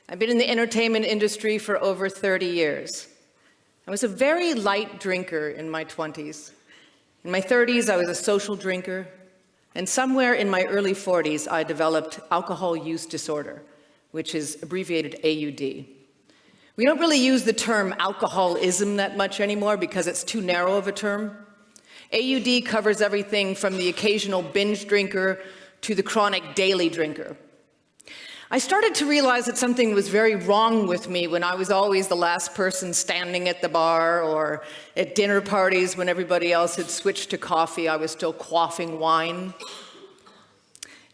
I've been in the entertainment industry for over 30 years. I was a very light drinker in my 20s. In my 30s, I was a social drinker, and somewhere in my early 40s, I developed alcohol use disorder, which is abbreviated AUD. We don't really use the term alcoholism that much anymore because it's too narrow of a term. AUD covers everything from the occasional binge drinker to the chronic daily drinker. I started to realize that something was very wrong with me when I was always the last person standing at the bar, or at dinner parties when everybody else had switched to coffee, I was still quaffing wine.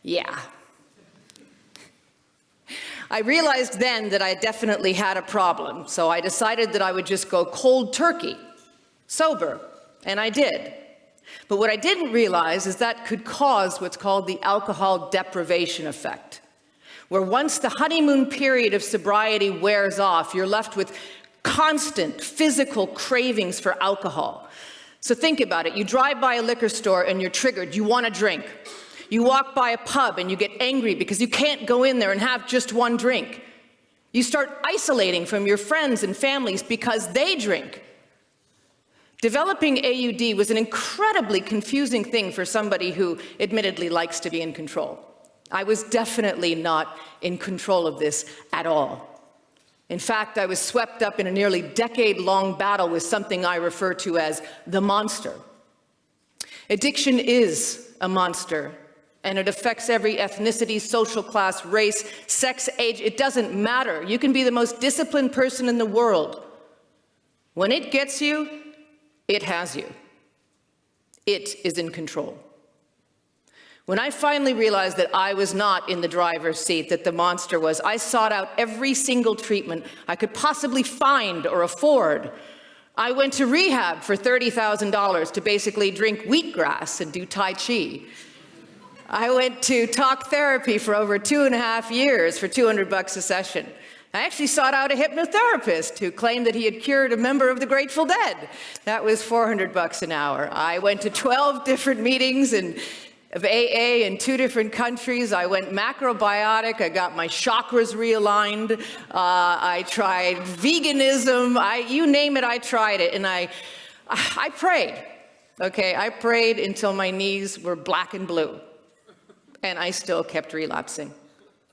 Yeah. I realized then that I definitely had a problem, so I decided that I would just go cold turkey, sober, and I did. But what I didn't realize is that could cause what's called the alcohol deprivation effect, where once the honeymoon period of sobriety wears off, you're left with constant physical cravings for alcohol. So think about it. You drive by a liquor store and you're triggered. You want a drink. You walk by a pub and you get angry because you can't go in there and have just one drink. You start isolating from your friends and families because they drink. Developing AUD was an incredibly confusing thing for somebody who admittedly likes to be in control. I was definitely not in control of this at all. In fact, I was swept up in a nearly decade-long battle with something I refer to as the monster. Addiction is a monster, and it affects every ethnicity, social class, race, sex, age. It doesn't matter. You can be the most disciplined person in the world. When it gets you, it has you. It is in control. When I finally realized that I was not in the driver's seat, that the monster was, I sought out every single treatment I could possibly find or afford. I went to rehab for $30,000 to basically drink wheatgrass and do Tai Chi. I went to talk therapy for over 2.5 years for $200 a session. I actually sought out a hypnotherapist who claimed that he had cured a member of the Grateful Dead. That was $400 an hour. I went to 12 different meetings of AA in 2 different countries. I went macrobiotic. I got my chakras realigned. I tried veganism. You name it, I tried it. And I prayed. Okay, I prayed until my knees were black and blue. And I still kept relapsing.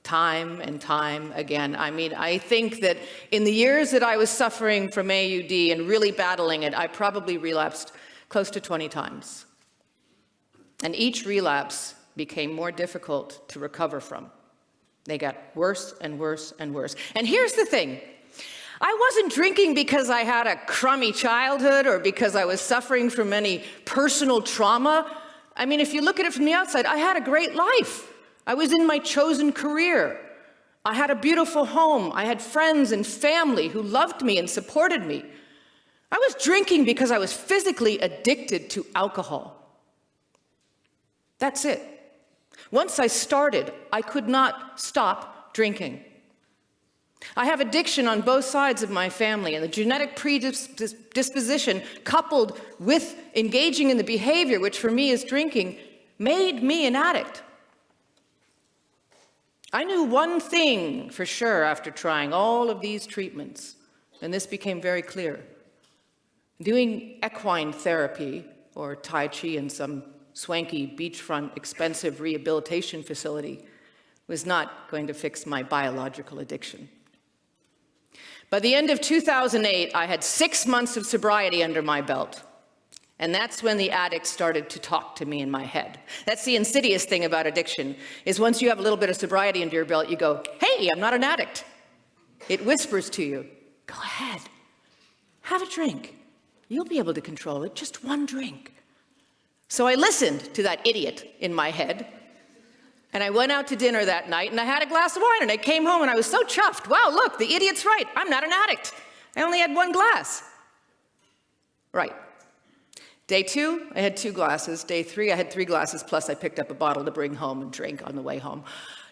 Time and time again. I mean, I think that in the years that I was suffering from AUD and really battling it, I probably relapsed close to 20 times. And each relapse became more difficult to recover from. They got worse and worse and worse. And here's the thing. I wasn't drinking because I had a crummy childhood or because I was suffering from any personal trauma. I mean, if you look at it from the outside, I had a great life. I was in my chosen career. I had a beautiful home. I had friends and family who loved me and supported me. I was drinking because I was physically addicted to alcohol. That's it. Once I started, I could not stop drinking. I have addiction on both sides of my family, and the genetic predisposition coupled with engaging in the behavior, which for me is drinking, made me an addict. I knew one thing for sure after trying all of these treatments, and this became very clear. Doing equine therapy, or Tai Chi in some swanky beachfront expensive rehabilitation facility, was not going to fix my biological addiction. By the end of 2008, I had 6 months of sobriety under my belt. And that's when the addict started to talk to me in my head. That's the insidious thing about addiction, is once you have a little bit of sobriety under your belt, you go, hey, I'm not an addict. It whispers to you, go ahead, have a drink. You'll be able to control it, just one drink. So I listened to that idiot in my head, and I went out to dinner that night, and I had a glass of wine, and I came home, and I was so chuffed. Wow, look, the idiot's right. I'm not an addict. I only had 1 glass. Right. Day 2, I had 2 glasses. Day 3, I had 3 glasses, plus I picked up a bottle to bring home and drink on the way home.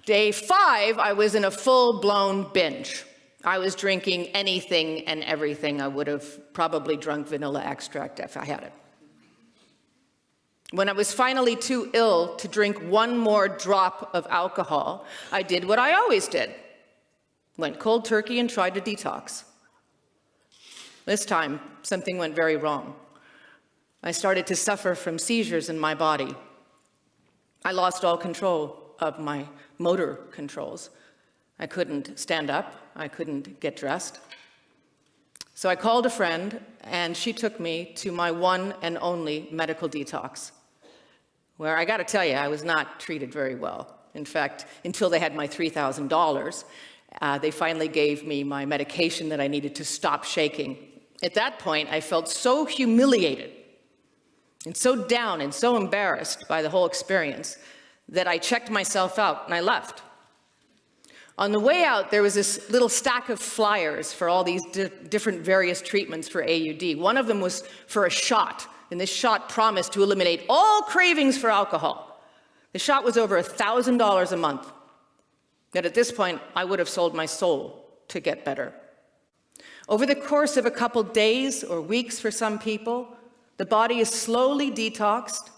Day 5, I was in a full-blown binge. I was drinking anything and everything. I would have probably drunk vanilla extract if I had it. When I was finally too ill to drink one more drop of alcohol, I did what I always did. went cold turkey and tried to detox. This time, something went very wrong. I started to suffer from seizures in my body. I lost all control of my motor controls. I couldn't stand up. I couldn't get dressed. So I called a friend, and she took me to my one and only medical detox, where I got to tell you, I was not treated very well. In fact, until they had my $3,000, they finally gave me my medication that I needed to stop shaking. At that point, I felt so humiliated and so down and so embarrassed by the whole experience that I checked myself out and I left. On the way out, there was this little stack of flyers for all these different various treatments for AUD. One of them was for a shot, and this shot promised to eliminate all cravings for alcohol. The shot was over $1,000 a month. Yet at this point, I would have sold my soul to get better. Over the course of a couple days or weeks for some people, the body is slowly detoxed,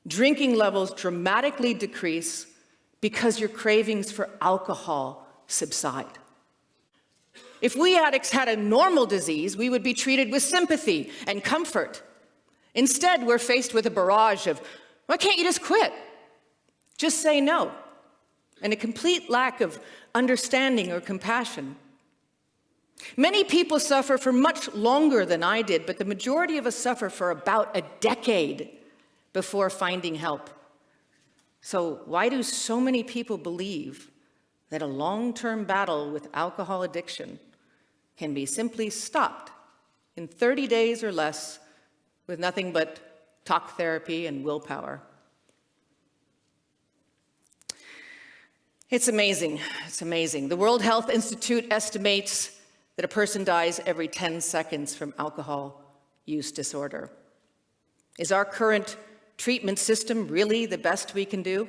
drinking levels dramatically decrease because your cravings for alcohol subside. If we addicts had a normal disease, we would be treated with sympathy and comfort. Instead, we're faced with a barrage of, why can't you just quit? Just say no. And a complete lack of understanding or compassion. Many people suffer for much longer than I did, but the majority of us suffer for about a decade before finding help. So why do so many people believe that a long-term battle with alcohol addiction can be simply stopped in 30 days or less with nothing but talk therapy and willpower? It's amazing. It's amazing. The World Health Institute estimates that a person dies every 10 seconds from alcohol use disorder. Is our current treatment system really the best we can do?